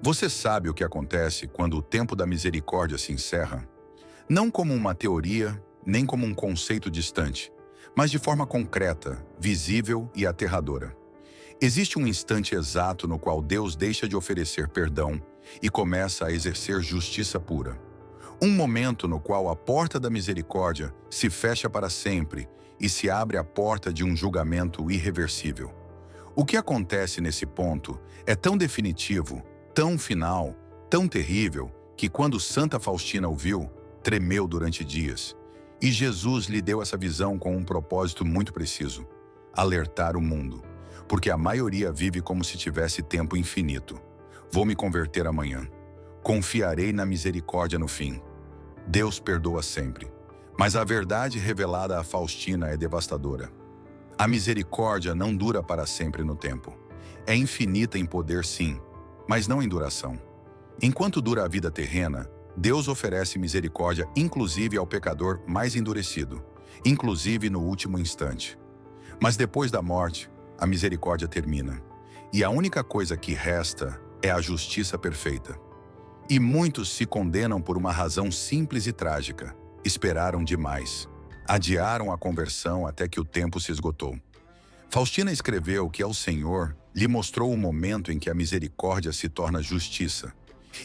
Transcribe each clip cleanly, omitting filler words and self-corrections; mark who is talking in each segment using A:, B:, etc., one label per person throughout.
A: Você sabe o que acontece quando o tempo da misericórdia se encerra? Não como uma teoria, nem como um conceito distante, mas de forma concreta, visível e aterradora. Existe um instante exato no qual Deus deixa de oferecer perdão e começa a exercer justiça pura. Um momento no qual a porta da misericórdia se fecha para sempre e se abre a porta de um julgamento irreversível. O que acontece nesse ponto é tão definitivo, tão final, tão terrível, que quando Santa Faustina o viu, tremeu durante dias. E Jesus lhe deu essa visão com um propósito muito preciso: alertar o mundo. Porque a maioria vive como se tivesse tempo infinito. Vou me converter amanhã. Confiarei na misericórdia no fim. Deus perdoa sempre. Mas a verdade revelada a Faustina é devastadora. A misericórdia não dura para sempre no tempo. É infinita em poder, sim, mas não em duração. Enquanto dura a vida terrena, Deus oferece misericórdia inclusive ao pecador mais endurecido, inclusive no último instante. Mas depois da morte, a misericórdia termina. E a única coisa que resta é a justiça perfeita. E muitos se condenam por uma razão simples e trágica: esperaram demais. Adiaram a conversão até que o tempo se esgotou. Faustina escreveu que ao Senhor lhe mostrou o momento em que a misericórdia se torna justiça,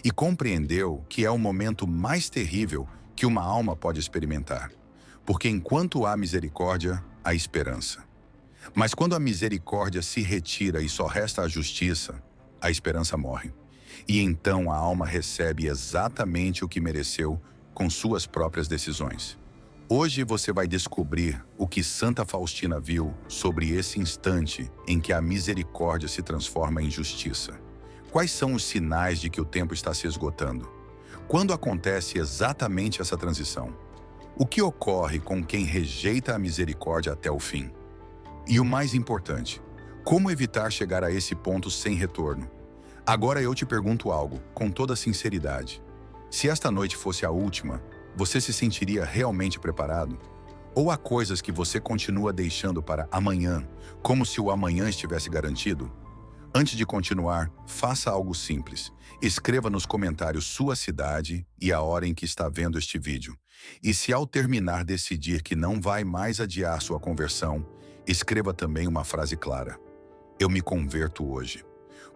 A: e compreendeu que é o momento mais terrível que uma alma pode experimentar, porque enquanto há misericórdia, há esperança. Mas quando a misericórdia se retira e só resta a justiça, a esperança morre. E então a alma recebe exatamente o que mereceu com suas próprias decisões. Hoje você vai descobrir o que Santa Faustina viu sobre esse instante em que a misericórdia se transforma em justiça. Quais são os sinais de que o tempo está se esgotando? Quando acontece exatamente essa transição? O que ocorre com quem rejeita a misericórdia até o fim? E o mais importante, como evitar chegar a esse ponto sem retorno? Agora eu te pergunto algo, com toda sinceridade. Se esta noite fosse a última, você se sentiria realmente preparado? Ou há coisas que você continua deixando para amanhã, como se o amanhã estivesse garantido? Antes de continuar, faça algo simples. Escreva nos comentários sua cidade e a hora em que está vendo este vídeo. E se ao terminar decidir que não vai mais adiar sua conversão, escreva também uma frase clara: eu me converto hoje.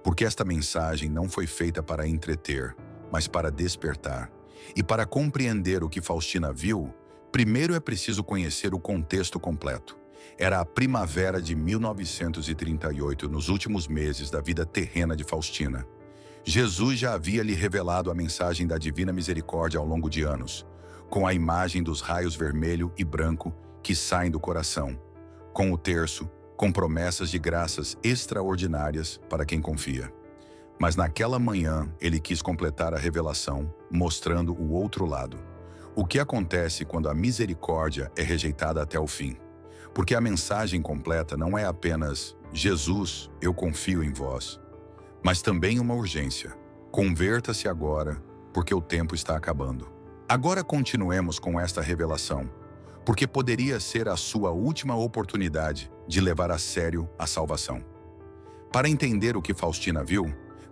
A: Porque esta mensagem não foi feita para entreter, mas para despertar. E para compreender o que Faustina viu, primeiro é preciso conhecer o contexto completo. Era a primavera de 1938, nos últimos meses da vida terrena de Faustina. Jesus já havia lhe revelado a mensagem da Divina Misericórdia ao longo de anos, com a imagem dos raios vermelho e branco que saem do coração, com o terço, com promessas de graças extraordinárias para quem confia. Mas naquela manhã ele quis completar a revelação, mostrando o outro lado. O que acontece quando a misericórdia é rejeitada até o fim? Porque a mensagem completa não é apenas Jesus, eu confio em vós, mas também uma urgência: converta-se agora, porque o tempo está acabando. Agora continuemos com esta revelação, porque poderia ser a sua última oportunidade de levar a sério a salvação. Para entender o que Faustina viu,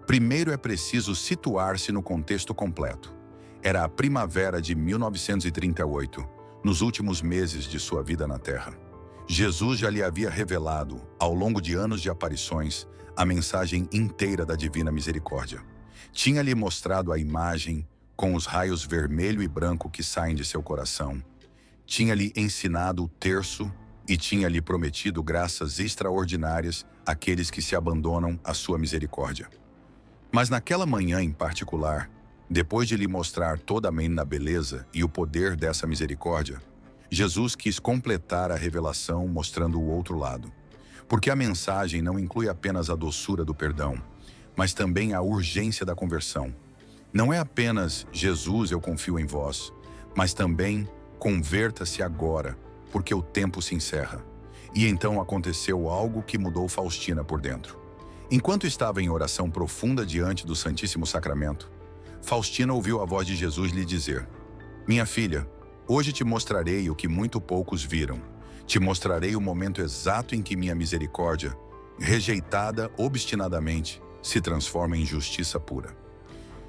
A: primeiro é preciso situar-se no contexto completo. Era a primavera de 1938, nos últimos meses de sua vida na Terra. Jesus já lhe havia revelado, ao longo de anos de aparições, a mensagem inteira da Divina Misericórdia. Tinha-lhe mostrado a imagem com os raios vermelho e branco que saem de seu coração. Tinha-lhe ensinado o terço e tinha-lhe prometido graças extraordinárias àqueles que se abandonam à sua misericórdia. Mas naquela manhã em particular, depois de lhe mostrar toda a beleza e o poder dessa misericórdia, Jesus quis completar a revelação mostrando o outro lado. Porque a mensagem não inclui apenas a doçura do perdão, mas também a urgência da conversão. Não é apenas Jesus, eu confio em vós, mas também converta-se agora, porque o tempo se encerra. E então aconteceu algo que mudou Faustina por dentro. Enquanto estava em oração profunda diante do Santíssimo Sacramento, Faustina ouviu a voz de Jesus lhe dizer: minha filha, hoje te mostrarei o que muito poucos viram. Te mostrarei o momento exato em que minha misericórdia, rejeitada obstinadamente, se transforma em justiça pura.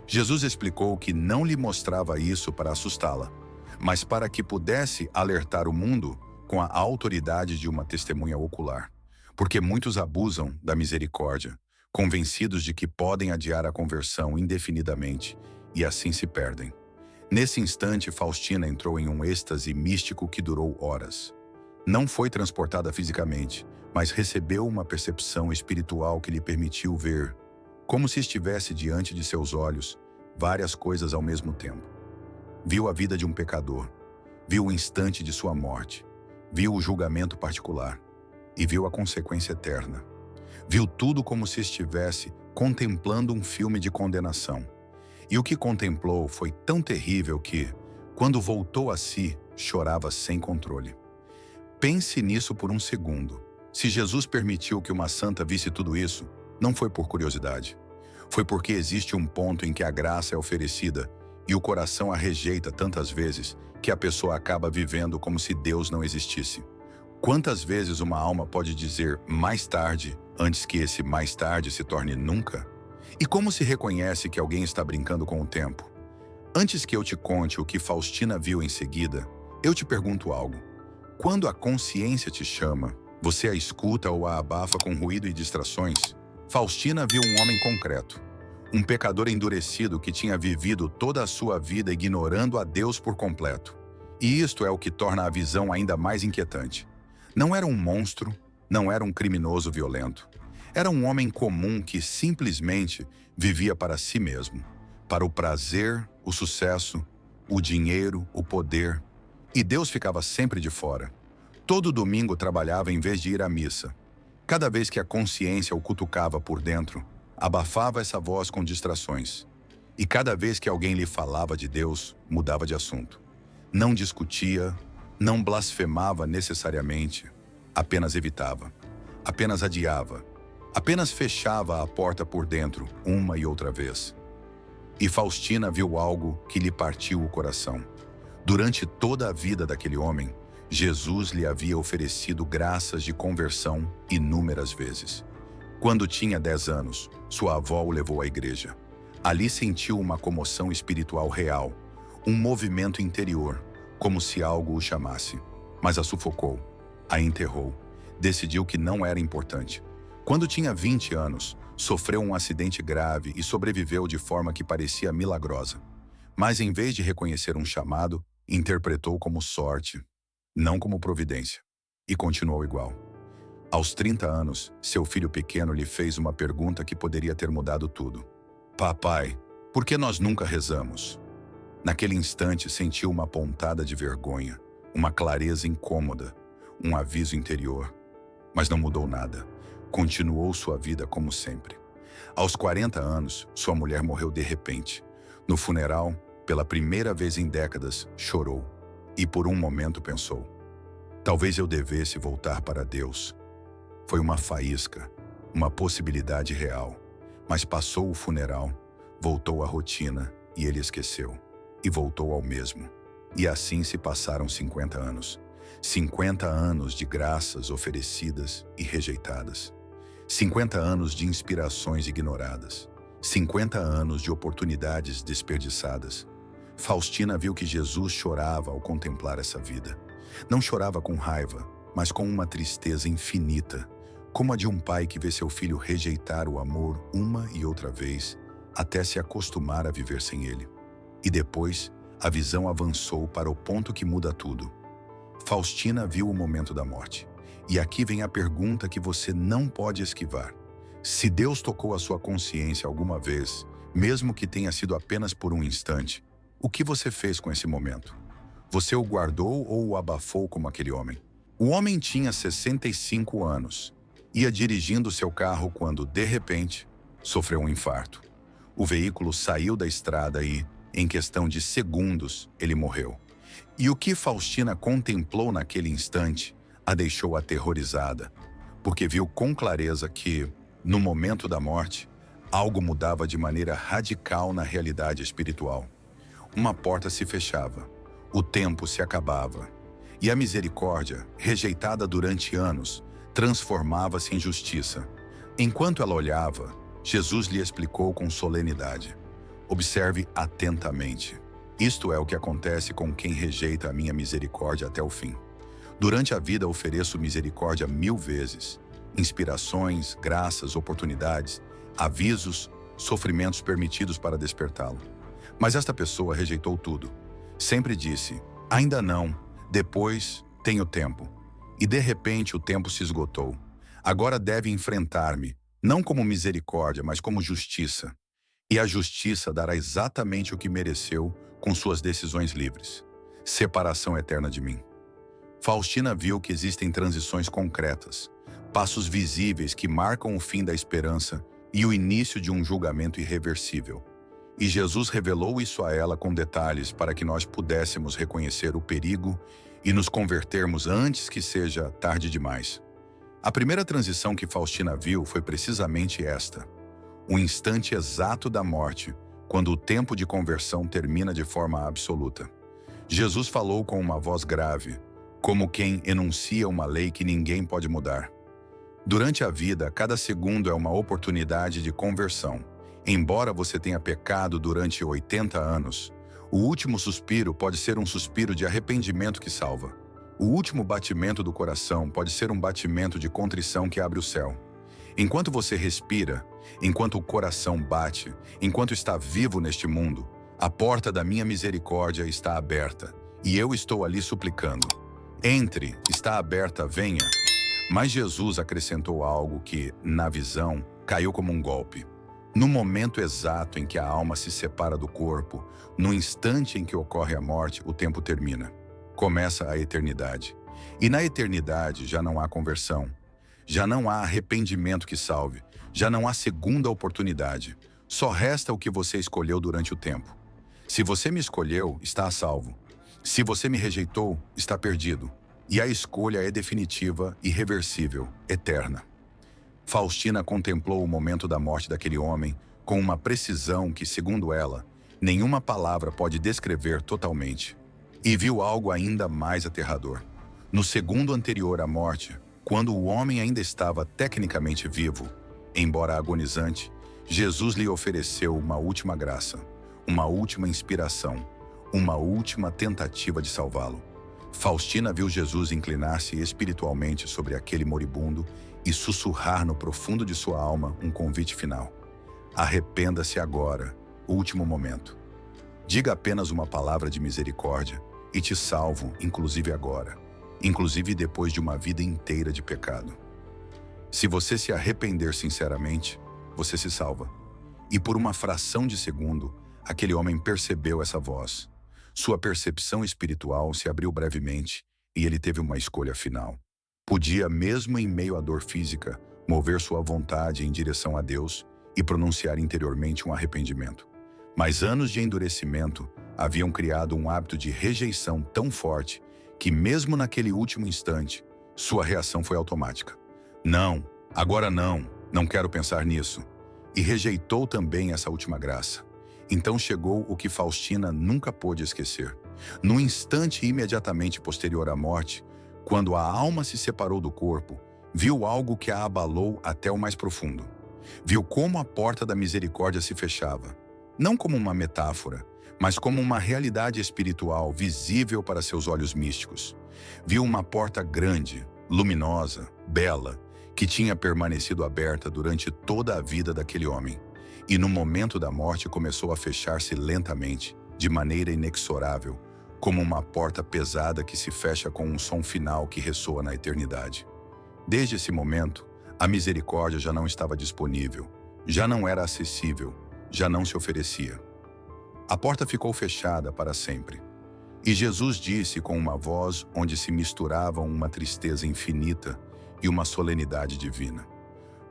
A: Jesus explicou que não lhe mostrava isso para assustá-la, mas para que pudesse alertar o mundo com a autoridade de uma testemunha ocular. Porque muitos abusam da misericórdia, convencidos de que podem adiar a conversão indefinidamente, e assim se perdem. Nesse instante, Faustina entrou em um êxtase místico que durou horas. Não foi transportada fisicamente, mas recebeu uma percepção espiritual que lhe permitiu ver, como se estivesse diante de seus olhos, várias coisas ao mesmo tempo. Viu a vida de um pecador, viu o instante de sua morte, viu o julgamento particular e viu a consequência eterna. Viu tudo como se estivesse contemplando um filme de condenação. E o que contemplou foi tão terrível que, quando voltou a si, chorava sem controle. Pense nisso por um segundo. Se Jesus permitiu que uma santa visse tudo isso, não foi por curiosidade. Foi porque existe um ponto em que a graça é oferecida e o coração a rejeita tantas vezes que a pessoa acaba vivendo como se Deus não existisse. Quantas vezes uma alma pode dizer mais tarde, antes que esse mais tarde se torne nunca? E como se reconhece que alguém está brincando com o tempo? Antes que eu te conte o que Faustina viu em seguida, eu te pergunto algo. Quando a consciência te chama, você a escuta ou a abafa com ruído e distrações? Faustina viu um homem concreto, um pecador endurecido que tinha vivido toda a sua vida ignorando a Deus por completo. E isto é o que torna a visão ainda mais inquietante. Não era um monstro, não era um criminoso violento. Era um homem comum que simplesmente vivia para si mesmo, para o prazer, o sucesso, o dinheiro, o poder. E Deus ficava sempre de fora. Todo domingo trabalhava em vez de ir à missa. Cada vez que a consciência o cutucava por dentro, abafava essa voz com distrações. E cada vez que alguém lhe falava de Deus, mudava de assunto. Não discutia, não blasfemava necessariamente, apenas evitava, apenas adiava, apenas fechava a porta por dentro uma e outra vez. E Faustina viu algo que lhe partiu o coração. Durante toda a vida daquele homem, Jesus lhe havia oferecido graças de conversão inúmeras vezes. Quando tinha 10 anos, sua avó o levou à igreja. Ali sentiu uma comoção espiritual real, um movimento interior, como se algo o chamasse. Mas a sufocou, a enterrou, decidiu que não era importante. Quando tinha 20 anos, sofreu um acidente grave e sobreviveu de forma que parecia milagrosa. Mas em vez de reconhecer um chamado, interpretou como sorte, não como providência, e continuou igual. Aos 30 anos, seu filho pequeno lhe fez uma pergunta que poderia ter mudado tudo. Papai, por que nós nunca rezamos? Naquele instante, sentiu uma pontada de vergonha, uma clareza incômoda, um aviso interior. Mas não mudou nada. Continuou sua vida como sempre. Aos 40 anos, sua mulher morreu de repente. No funeral, pela primeira vez em décadas, chorou. E por um momento pensou: talvez eu devesse voltar para Deus. Foi uma faísca, uma possibilidade real. Mas passou o funeral, voltou à rotina e ele esqueceu. E voltou ao mesmo. E assim se passaram 50 anos. 50 anos de graças oferecidas e rejeitadas. 50 anos de inspirações ignoradas. 50 anos de oportunidades desperdiçadas. Faustina viu que Jesus chorava ao contemplar essa vida. Não chorava com raiva, mas com uma tristeza infinita, como a de um pai que vê seu filho rejeitar o amor uma e outra vez, até se acostumar a viver sem ele. E depois, a visão avançou para o ponto que muda tudo. Faustina viu o momento da morte. E aqui vem a pergunta que você não pode esquivar. Se Deus tocou a sua consciência alguma vez, mesmo que tenha sido apenas por um instante, o que você fez com esse momento? Você o guardou ou o abafou como aquele homem? O homem tinha 65 anos. Ia dirigindo seu carro quando, de repente, sofreu um infarto. O veículo saiu da estrada e, em questão de segundos, ele morreu. E o que Faustina contemplou naquele instante a deixou aterrorizada, porque viu com clareza que, no momento da morte, algo mudava de maneira radical na realidade espiritual. Uma porta se fechava, o tempo se acabava, e a misericórdia, rejeitada durante anos, transformava-se em justiça. Enquanto ela olhava, Jesus lhe explicou com solenidade: Observe atentamente. Isto é o que acontece com quem rejeita a minha misericórdia até o fim. Durante a vida ofereço misericórdia 1000 vezes. Inspirações, graças, oportunidades, avisos, sofrimentos permitidos para despertá-lo. Mas esta pessoa rejeitou tudo. Sempre disse, ainda não, depois tenho tempo. E de repente o tempo se esgotou. Agora deve enfrentar-me, não como misericórdia, mas como justiça. E a justiça dará exatamente o que mereceu com suas decisões livres. Separação eterna de mim. Faustina viu que existem transições concretas, passos visíveis que marcam o fim da esperança e o início de um julgamento irreversível. E Jesus revelou isso a ela com detalhes para que nós pudéssemos reconhecer o perigo e nos convertermos antes que seja tarde demais. A primeira transição que Faustina viu foi precisamente esta: o instante exato da morte, quando o tempo de conversão termina de forma absoluta. Jesus falou com uma voz grave, como quem enuncia uma lei que ninguém pode mudar. Durante a vida, cada segundo é uma oportunidade de conversão. Embora você tenha pecado durante 80 anos, o último suspiro pode ser um suspiro de arrependimento que salva. O último batimento do coração pode ser um batimento de contrição que abre o céu. Enquanto você respira, enquanto o coração bate, enquanto está vivo neste mundo, a porta da minha misericórdia está aberta, e eu estou ali suplicando. Entre, está aberta, venha. Mas Jesus acrescentou algo que, na visão, caiu como um golpe. No momento exato em que a alma se separa do corpo, no instante em que ocorre a morte, o tempo termina. Começa a eternidade. E na eternidade já não há conversão. Já não há arrependimento que salve. Já não há segunda oportunidade. Só resta o que você escolheu durante o tempo. Se você me escolheu, está a salvo. Se você me rejeitou, está perdido. E a escolha é definitiva, irreversível, eterna. Faustina contemplou o momento da morte daquele homem com uma precisão que, segundo ela, nenhuma palavra pode descrever totalmente. E viu algo ainda mais aterrador. No segundo anterior à morte, quando o homem ainda estava tecnicamente vivo, embora agonizante, Jesus lhe ofereceu uma última graça, uma última inspiração, uma última tentativa de salvá-lo. Faustina viu Jesus inclinar-se espiritualmente sobre aquele moribundo e sussurrar no profundo de sua alma um convite final. Arrependa-se agora, último momento. Diga apenas uma palavra de misericórdia e te salvo, inclusive agora, inclusive depois de uma vida inteira de pecado. Se você se arrepender sinceramente, você se salva. E por uma fração de segundo, aquele homem percebeu essa voz. Sua percepção espiritual se abriu brevemente e ele teve uma escolha final. Podia, mesmo em meio à dor física, mover sua vontade em direção a Deus e pronunciar interiormente um arrependimento. Mas anos de endurecimento haviam criado um hábito de rejeição tão forte que, mesmo naquele último instante, sua reação foi automática. Não, agora não, não quero pensar nisso. E rejeitou também essa última graça. Então chegou o que Faustina nunca pôde esquecer. No instante imediatamente posterior à morte, quando a alma se separou do corpo, viu algo que a abalou até o mais profundo. Viu como a porta da misericórdia se fechava, não como uma metáfora, mas como uma realidade espiritual visível para seus olhos místicos. Viu uma porta grande, luminosa, bela, que tinha permanecido aberta durante toda a vida daquele homem. E no momento da morte começou a fechar-se lentamente, de maneira inexorável, como uma porta pesada que se fecha com um som final que ressoa na eternidade. Desde esse momento, a misericórdia já não estava disponível, já não era acessível, já não se oferecia. A porta ficou fechada para sempre. E Jesus disse com uma voz onde se misturavam uma tristeza infinita e uma solenidade divina: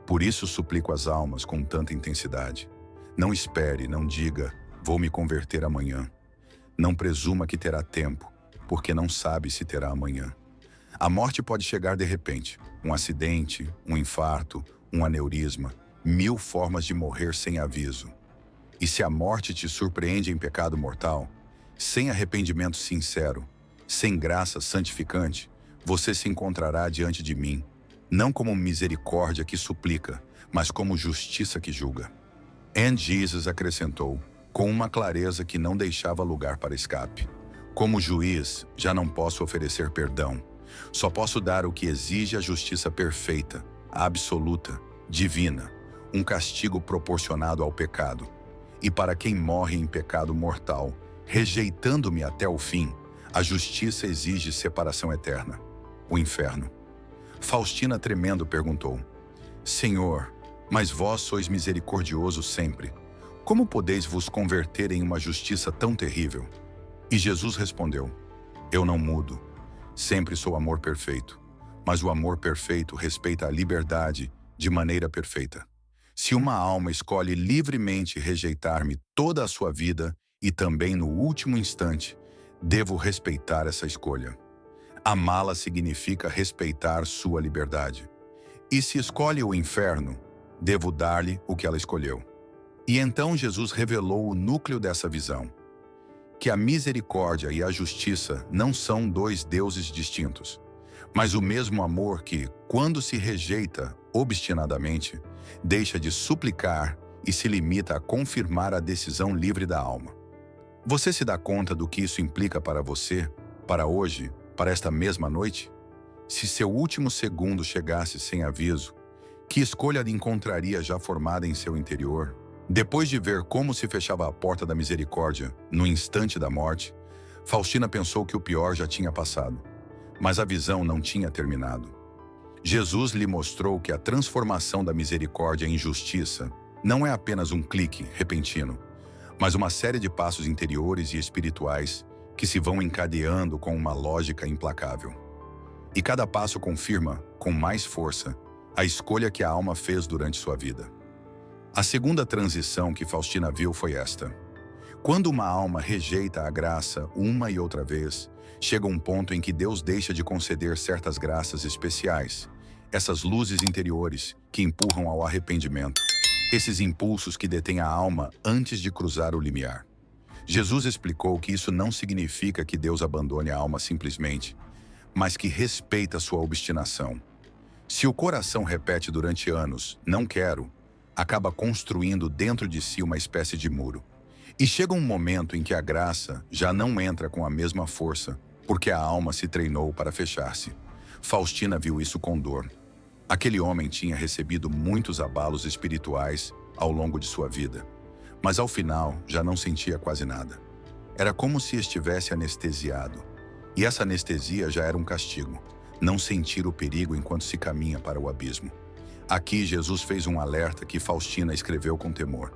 A: por isso suplico às almas com tanta intensidade. Não espere, não diga, vou me converter amanhã. Não presuma que terá tempo, porque não sabe se terá amanhã. A morte pode chegar de repente. Um acidente, um infarto, um aneurisma, 1000 formas de morrer sem aviso. E se a morte te surpreende em pecado mortal, sem arrependimento sincero, sem graça santificante, você se encontrará diante de mim, não como misericórdia que suplica, mas como justiça que julga. And Jesus acrescentou: com uma clareza que não deixava lugar para escape. Como juiz, já não posso oferecer perdão. Só posso dar o que exige a justiça perfeita, absoluta, divina, um castigo proporcionado ao pecado. E para quem morre em pecado mortal, rejeitando-me até o fim, a justiça exige separação eterna, o inferno. Faustina, tremendo, perguntou: Senhor, mas vós sois misericordioso sempre. Como podeis vos converter em uma justiça tão terrível? E Jesus respondeu: Eu não mudo. Sempre sou amor perfeito. Mas o amor perfeito respeita a liberdade de maneira perfeita. Se uma alma escolhe livremente rejeitar-me toda a sua vida e também no último instante, devo respeitar essa escolha. Amá-la significa respeitar sua liberdade. E se escolhe o inferno, devo dar-lhe o que ela escolheu. E então Jesus revelou o núcleo dessa visão: que a misericórdia e a justiça não são dois deuses distintos, mas o mesmo amor que, quando se rejeita obstinadamente, deixa de suplicar e se limita a confirmar a decisão livre da alma. Você se dá conta do que isso implica para você, para hoje, para esta mesma noite? Se seu último segundo chegasse sem aviso, que escolha encontraria já formada em seu interior? Depois de ver como se fechava a porta da misericórdia no instante da morte, Faustina pensou que o pior já tinha passado. Mas a visão não tinha terminado. Jesus lhe mostrou que a transformação da misericórdia em justiça não é apenas um clique repentino, mas uma série de passos interiores e espirituais que se vão encadeando com uma lógica implacável. E cada passo confirma, com mais força, a escolha que a alma fez durante sua vida. A segunda transição que Faustina viu foi esta: quando uma alma rejeita a graça uma e outra vez, chega um ponto em que Deus deixa de conceder certas graças especiais, essas luzes interiores que empurram ao arrependimento, esses impulsos que detêm a alma antes de cruzar o limiar. Jesus explicou que isso não significa que Deus abandone a alma simplesmente, mas que respeita sua obstinação. Se o coração repete durante anos, não quero, acaba construindo dentro de si uma espécie de muro. E chega um momento em que a graça já não entra com a mesma força, porque a alma se treinou para fechar-se. Faustina viu isso com dor. Aquele homem tinha recebido muitos abalos espirituais ao longo de sua vida, mas ao final já não sentia quase nada. Era como se estivesse anestesiado. E essa anestesia já era um castigo, não sentir o perigo enquanto se caminha para o abismo. Aqui Jesus fez um alerta que Faustina escreveu com temor.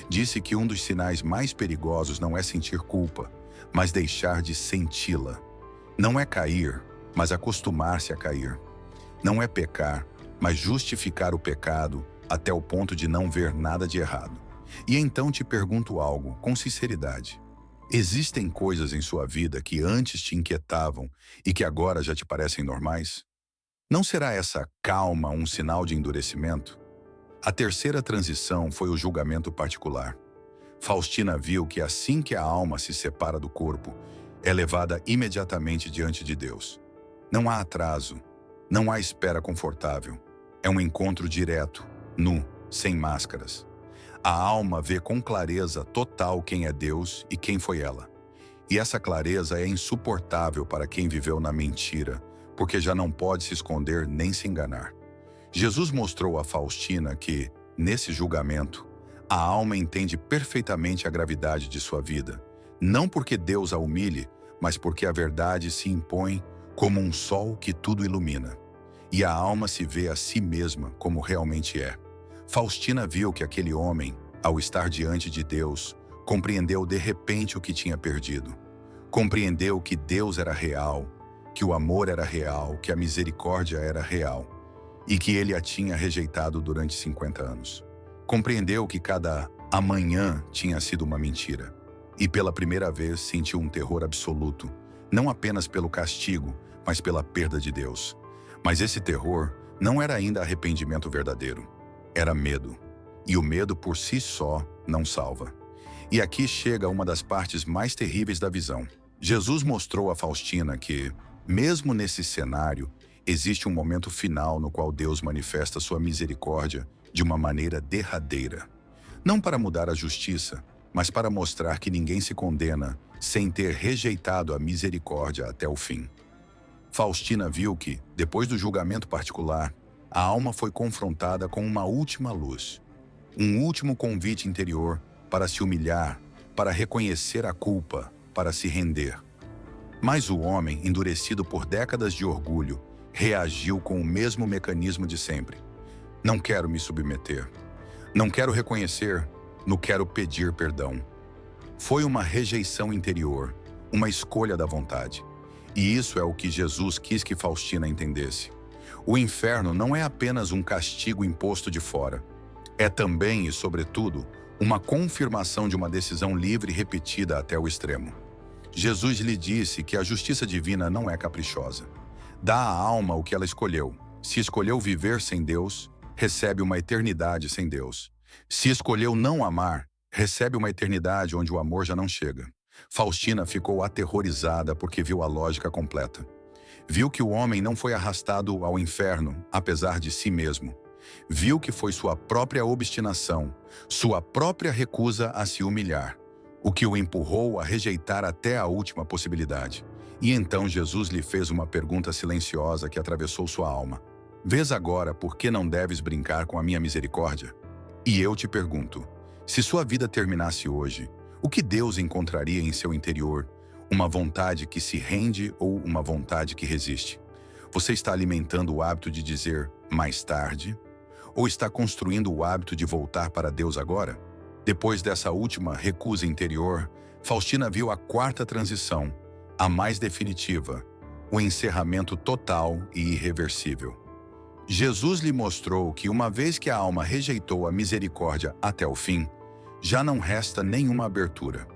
A: Disse que um dos sinais mais perigosos não é sentir culpa, mas deixar de senti-la. Não é cair, mas acostumar-se a cair. Não é pecar, mas justificar o pecado até o ponto de não ver nada de errado. E então te pergunto algo, com sinceridade. Existem coisas em sua vida que antes te inquietavam e que agora já te parecem normais? Não será essa calma um sinal de endurecimento? A terceira transição foi o julgamento particular. Faustina viu que assim que a alma se separa do corpo, é levada imediatamente diante de Deus. Não há atraso, não há espera confortável. É um encontro direto, nu, sem máscaras. A alma vê com clareza total quem é Deus e quem foi ela. E essa clareza é insuportável para quem viveu na mentira, porque já não pode se esconder nem se enganar. Jesus mostrou a Faustina que, nesse julgamento, a alma entende perfeitamente a gravidade de sua vida, não porque Deus a humilhe, mas porque a verdade se impõe como um sol que tudo ilumina. E a alma se vê a si mesma como realmente é. Faustina viu que aquele homem, ao estar diante de Deus, compreendeu de repente o que tinha perdido. Compreendeu que Deus era real, que o amor era real, que a misericórdia era real, e que ele a tinha rejeitado durante 50 anos. Compreendeu que cada amanhã tinha sido uma mentira, e pela primeira vez sentiu um terror absoluto, não apenas pelo castigo, mas pela perda de Deus. Mas esse terror não era ainda arrependimento verdadeiro, era medo, e o medo por si só não salva. E aqui chega uma das partes mais terríveis da visão. Jesus mostrou a Faustina que, mesmo nesse cenário, existe um momento final no qual Deus manifesta sua misericórdia de uma maneira derradeira. Não para mudar a justiça, mas para mostrar que ninguém se condena sem ter rejeitado a misericórdia até o fim. Faustina viu que, depois do julgamento particular, a alma foi confrontada com uma última luz, um último convite interior para se humilhar, para reconhecer a culpa, para se render. Mas o homem, endurecido por décadas de orgulho, reagiu com o mesmo mecanismo de sempre. Não quero me submeter. Não quero reconhecer, não quero pedir perdão. Foi uma rejeição interior, uma escolha da vontade. E isso é o que Jesus quis que Faustina entendesse. O inferno não é apenas um castigo imposto de fora. É também e, sobretudo, uma confirmação de uma decisão livre e repetida até o extremo. Jesus lhe disse que a justiça divina não é caprichosa. Dá à alma o que ela escolheu. Se escolheu viver sem Deus, recebe uma eternidade sem Deus. Se escolheu não amar, recebe uma eternidade onde o amor já não chega. Faustina ficou aterrorizada porque viu a lógica completa. Viu que o homem não foi arrastado ao inferno, apesar de si mesmo. Viu que foi sua própria obstinação, sua própria recusa a se humilhar, o que o empurrou a rejeitar até a última possibilidade. E então Jesus lhe fez uma pergunta silenciosa que atravessou sua alma. Vês agora por que não deves brincar com a minha misericórdia? E eu te pergunto, se sua vida terminasse hoje, o que Deus encontraria em seu interior? Uma vontade que se rende ou uma vontade que resiste? Você está alimentando o hábito de dizer mais tarde? Ou está construindo o hábito de voltar para Deus agora? Depois dessa última recusa interior, Faustina viu a quarta transição, a mais definitiva, o encerramento total e irreversível. Jesus lhe mostrou que uma vez que a alma rejeitou a misericórdia até o fim, já não resta nenhuma abertura.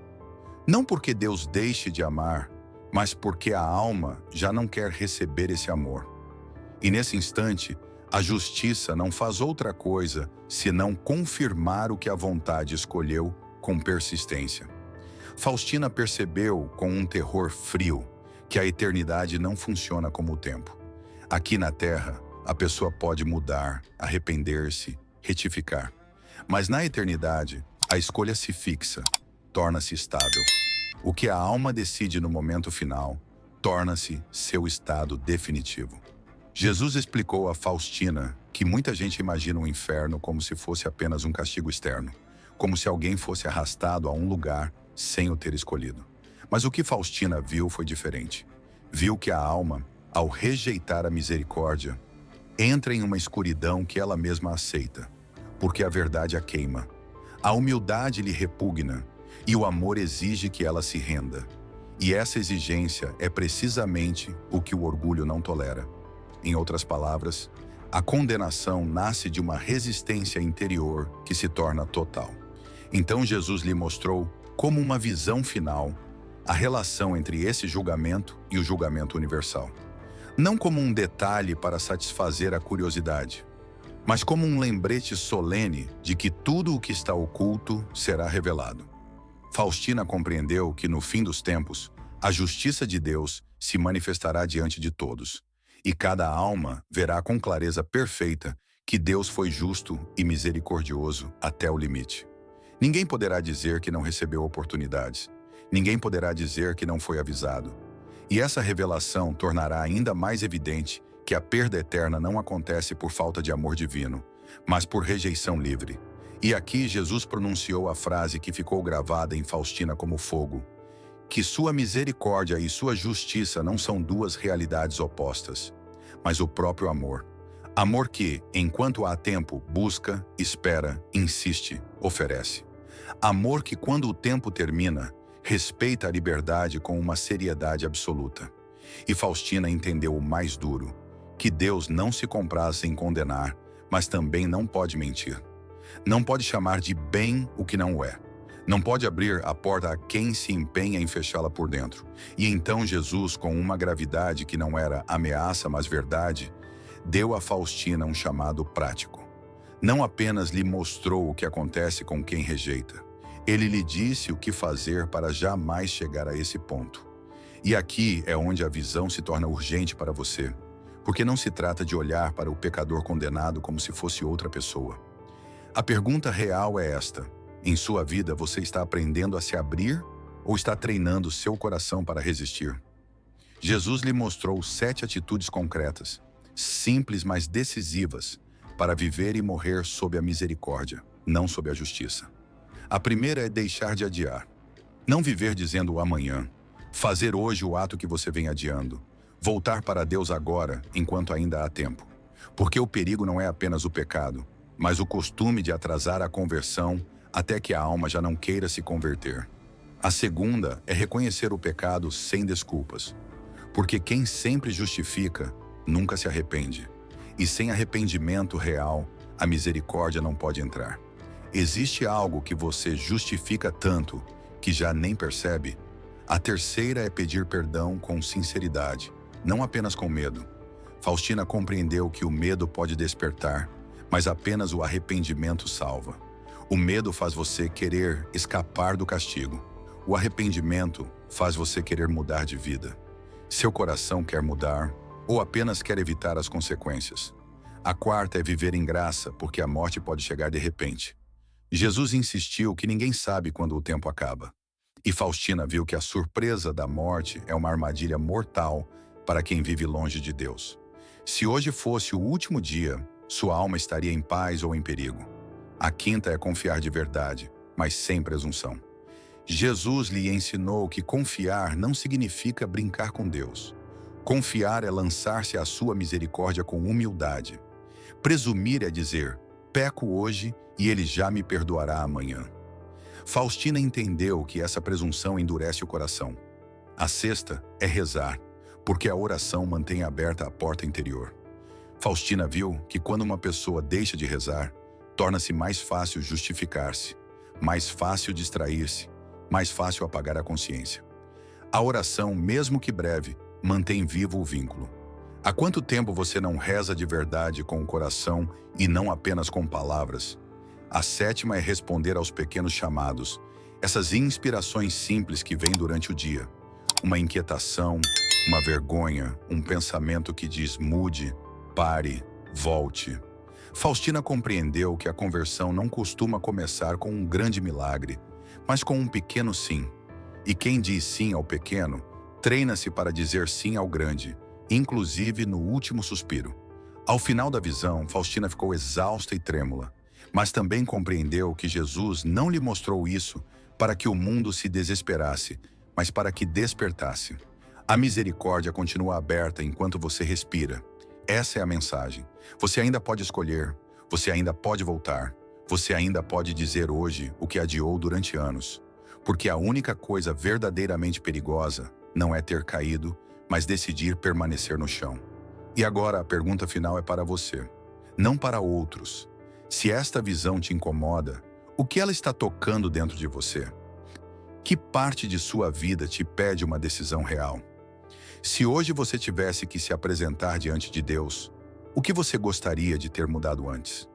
A: Não porque Deus deixe de amar, mas porque a alma já não quer receber esse amor. E nesse instante, a justiça não faz outra coisa senão confirmar o que a vontade escolheu com persistência. Faustina percebeu com um terror frio que a eternidade não funciona como o tempo. Aqui na Terra, a pessoa pode mudar, arrepender-se, retificar. Mas na eternidade, a escolha se fixa, torna-se estável. O que a alma decide no momento final, torna-se seu estado definitivo. Jesus explicou a Faustina que muita gente imagina o inferno como se fosse apenas um castigo externo, como se alguém fosse arrastado a um lugar sem o ter escolhido. Mas o que Faustina viu foi diferente. Viu que a alma, ao rejeitar a misericórdia, entra em uma escuridão que ela mesma aceita, porque a verdade a queima. A humildade lhe repugna e o amor exige que ela se renda. E essa exigência é precisamente o que o orgulho não tolera. Em outras palavras, a condenação nasce de uma resistência interior que se torna total. Então Jesus lhe mostrou, como uma visão final, a relação entre esse julgamento e o julgamento universal. Não como um detalhe para satisfazer a curiosidade, mas como um lembrete solene de que tudo o que está oculto será revelado. Faustina compreendeu que, no fim dos tempos, a justiça de Deus se manifestará diante de todos, e cada alma verá com clareza perfeita que Deus foi justo e misericordioso até o limite. Ninguém poderá dizer que não recebeu oportunidades. Ninguém poderá dizer que não foi avisado. E essa revelação tornará ainda mais evidente que a perda eterna não acontece por falta de amor divino, mas por rejeição livre. E aqui Jesus pronunciou a frase que ficou gravada em Faustina como fogo: que sua misericórdia e sua justiça não são duas realidades opostas, mas o próprio amor. Amor que, enquanto há tempo, busca, espera, insiste, oferece. Amor que, quando o tempo termina, respeita a liberdade com uma seriedade absoluta. E Faustina entendeu o mais duro, que Deus não se compraz em condenar, mas também não pode mentir. Não pode chamar de bem o que não é. Não pode abrir a porta a quem se empenha em fechá-la por dentro. E então Jesus, com uma gravidade que não era ameaça, mas verdade, deu a Faustina um chamado prático. Não apenas lhe mostrou o que acontece com quem rejeita. Ele lhe disse o que fazer para jamais chegar a esse ponto. E aqui é onde a visão se torna urgente para você, porque não se trata de olhar para o pecador condenado como se fosse outra pessoa. A pergunta real é esta: Em sua vida, você está aprendendo a se abrir ou está treinando seu coração para resistir? Jesus lhe mostrou 7 atitudes concretas, simples mas decisivas, para viver e morrer sob a misericórdia, não sob a justiça. A primeira é deixar de adiar. Não viver dizendo o amanhã. Fazer hoje o ato que você vem adiando. Voltar para Deus agora, enquanto ainda há tempo. Porque o perigo não é apenas o pecado, mas o costume de atrasar a conversão até que a alma já não queira se converter. A segunda é reconhecer o pecado sem desculpas. Porque quem sempre justifica, nunca se arrepende. E sem arrependimento real, a misericórdia não pode entrar. Existe algo que você justifica tanto que já nem percebe? A terceira é pedir perdão com sinceridade, não apenas com medo. Faustina compreendeu que o medo pode despertar, mas apenas o arrependimento salva. O medo faz você querer escapar do castigo. O arrependimento faz você querer mudar de vida. Seu coração quer mudar ou apenas quer evitar as consequências. A quarta é viver em graça, porque a morte pode chegar de repente. Jesus insistiu que ninguém sabe quando o tempo acaba. E Faustina viu que a surpresa da morte é uma armadilha mortal para quem vive longe de Deus. Se hoje fosse o último dia, sua alma estaria em paz ou em perigo. A quinta é confiar de verdade, mas sem presunção. Jesus lhe ensinou que confiar não significa brincar com Deus. Confiar é lançar-se à sua misericórdia com humildade. Presumir é dizer, peco hoje e ele já me perdoará amanhã. Faustina entendeu que essa presunção endurece o coração. A sexta é rezar, porque a oração mantém aberta a porta interior. Faustina viu que quando uma pessoa deixa de rezar, torna-se mais fácil justificar-se, mais fácil distrair-se, mais fácil apagar a consciência. A oração, mesmo que breve, mantém vivo o vínculo. Há quanto tempo você não reza de verdade com o coração e não apenas com palavras? A sétima é responder aos pequenos chamados, essas inspirações simples que vêm durante o dia. Uma inquietação, uma vergonha, um pensamento que diz mude, pare, volte. Faustina compreendeu que a conversão não costuma começar com um grande milagre, mas com um pequeno sim. E quem diz sim ao pequeno, treina-se para dizer sim ao grande, inclusive no último suspiro. Ao final da visão, Faustina ficou exausta e trêmula, mas também compreendeu que Jesus não lhe mostrou isso para que o mundo se desesperasse, mas para que despertasse. A misericórdia continua aberta enquanto você respira. Essa é a mensagem. Você ainda pode escolher, você ainda pode voltar, você ainda pode dizer hoje o que adiou durante anos. Porque a única coisa verdadeiramente perigosa não é ter caído, mas decidir permanecer no chão. E agora a pergunta final é para você, não para outros. Se esta visão te incomoda, o que ela está tocando dentro de você? Que parte de sua vida te pede uma decisão real? Se hoje você tivesse que se apresentar diante de Deus, o que você gostaria de ter mudado antes?